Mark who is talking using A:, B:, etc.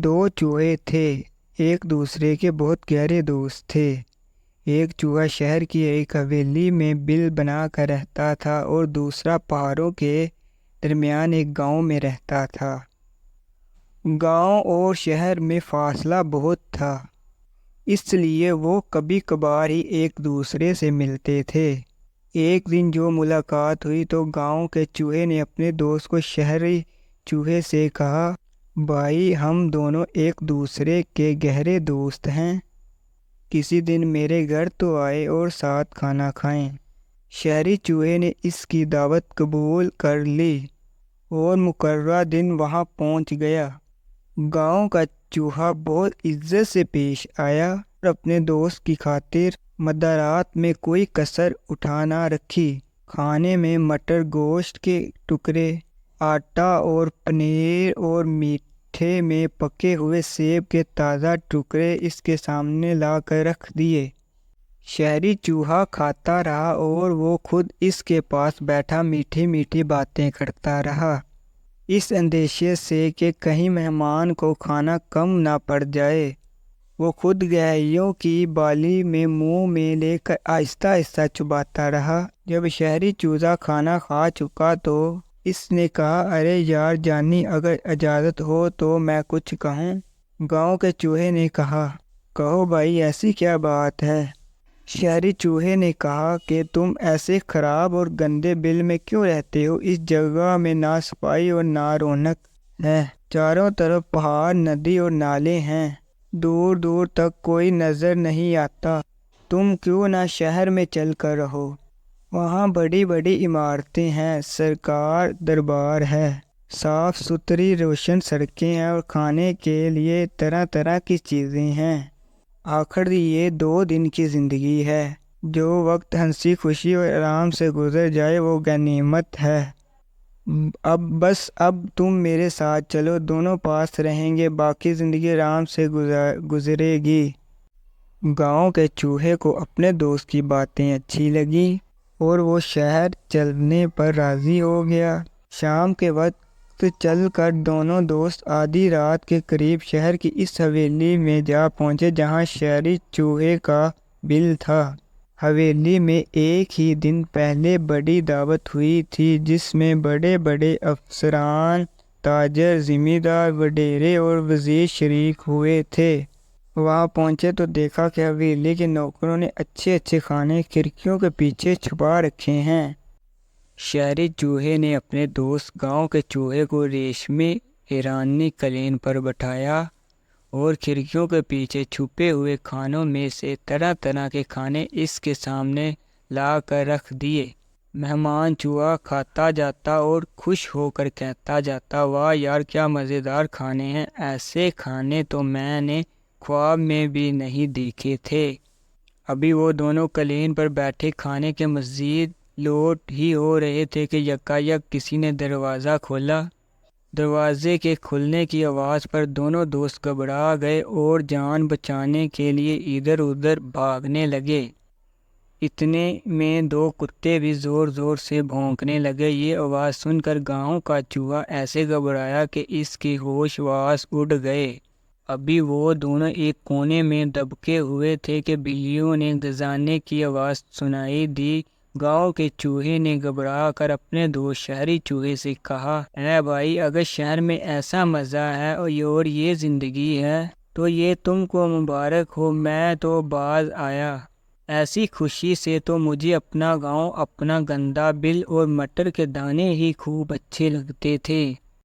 A: दो चूहे थे, एक दूसरे के बहुत गहरे दोस्त थे। एक चूहा शहर की एक हवेली में बिल बनाकर रहता था और दूसरा पहाड़ों के दरमियान एक गांव में रहता था। गांव और शहर में फासला बहुत था, इसलिए वो कभी कभार ही एक दूसरे से मिलते थे। एक दिन जो मुलाकात हुई तो गांव के चूहे ने अपने दोस्त को शहरी चूहे से कहा, भाई हम दोनों एक दूसरे के गहरे दोस्त हैं, किसी दिन मेरे घर तो आए और साथ खाना खाएं। शहरी चूहे ने इसकी दावत कबूल कर ली और मुकर्रर दिन वहां पहुंच गया। गांव का चूहा बहुत इज्जत से पेश आया और अपने दोस्त की खातिर मदारात में कोई कसर उठा ना रखी। खाने में मटर, गोश्त के टुकड़े, आटा और पनीर और मीठे में पके हुए सेब के ताज़ा टुकड़े इसके सामने ला कर रख दिए। शहरी चूहा खाता रहा और वो खुद इसके पास बैठा मीठी मीठी बातें करता रहा, इस अंदेशे से कि कहीं मेहमान को खाना कम ना पड़ जाए। वो खुद गहरियों की बाली में मुंह में लेकर आहिस्ता आहिस्ता चुबाता रहा। जब शहरी चूजा खाना खा चुका तो इसने कहा, अरे यार जानी, अगर इजाज़त हो तो मैं कुछ कहूँ। गांव के चूहे ने कहा, कहो भाई, ऐसी क्या बात है। शहरी चूहे ने कहा कि तुम ऐसे खराब और गंदे बिल में क्यों रहते हो। इस जगह में ना सफाई और ना रौनक है, चारों तरफ पहाड़, नदी और नाले हैं, दूर दूर तक कोई नजर नहीं आता। तुम क्यों ना शहर में चल कर रहो, वहाँ बड़ी बड़ी इमारतें हैं, सरकार दरबार है, साफ सुथरी रोशन सड़कें हैं और खाने के लिए तरह तरह की चीज़ें हैं। आखिर ये 2 दिन की ज़िंदगी है, जो वक्त हंसी खुशी और आराम से गुजर जाए वो गनीमत है। अब तुम मेरे साथ चलो, दोनों पास रहेंगे, बाकी ज़िंदगी आराम से गुजरेगी। गांव के चूहे को अपने दोस्त की बातें अच्छी लगी और वो शहर चलने पर राज़ी हो गया। शाम के वक्त चलकर दोनों दोस्त आधी रात के करीब शहर की इस हवेली में जा पहुंचे जहां शहरी चूहे का बिल था। हवेली में एक ही दिन पहले बड़ी दावत हुई थी, जिसमें बड़े बड़े अफसरान, ताजर, जिमींदार, वडेरे और वजीर शरीक हुए थे। वहां पहुंचे तो देखा कि हवेली के नौकरों ने अच्छे अच्छे खाने खिड़कियों के पीछे छुपा रखे हैं। शहरी चूहे ने अपने दोस्त गांव के चूहे को रेशमी ईरानी कलीन पर बैठाया और खिड़कियों के पीछे छुपे हुए खानों में से तरह तरह के खाने इसके सामने ला कर रख दिए। मेहमान चूहा खाता जाता और खुश होकर कहता जाता, वाह यार क्या मज़ेदार खाने हैं, ऐसे खाने तो मैंने ख्वाब में भी नहीं देखे थे। अभी वो दोनों कलीन पर बैठे खाने के मज़ीद लोट ही हो रहे थे कि यकायक किसी ने दरवाज़ा खोला। दरवाजे के खुलने की आवाज़ पर दोनों दोस्त घबरा गए और जान बचाने के लिए इधर उधर भागने लगे। इतने में 2 कुत्ते भी ज़ोर ज़ोर से भौंकने लगे। ये आवाज़ सुनकर गांव का चूहा ऐसे घबराया कि इसके होश वास उड़ गए। अभी वो दोनों एक कोने में दबके हुए थे कि बिल्लियों ने गरजाने की आवाज़ सुनाई दी। गांव के चूहे ने घबरा कर अपने दोस्त शहरी चूहे से कहा, ऐ भाई, अगर शहर में ऐसा मज़ा है और ये ज़िंदगी है तो ये तुमको मुबारक हो, मैं तो बाज आया। ऐसी खुशी से तो मुझे अपना गांव, अपना गंदा बिल और मटर के दाने ही खूब अच्छे लगते थे।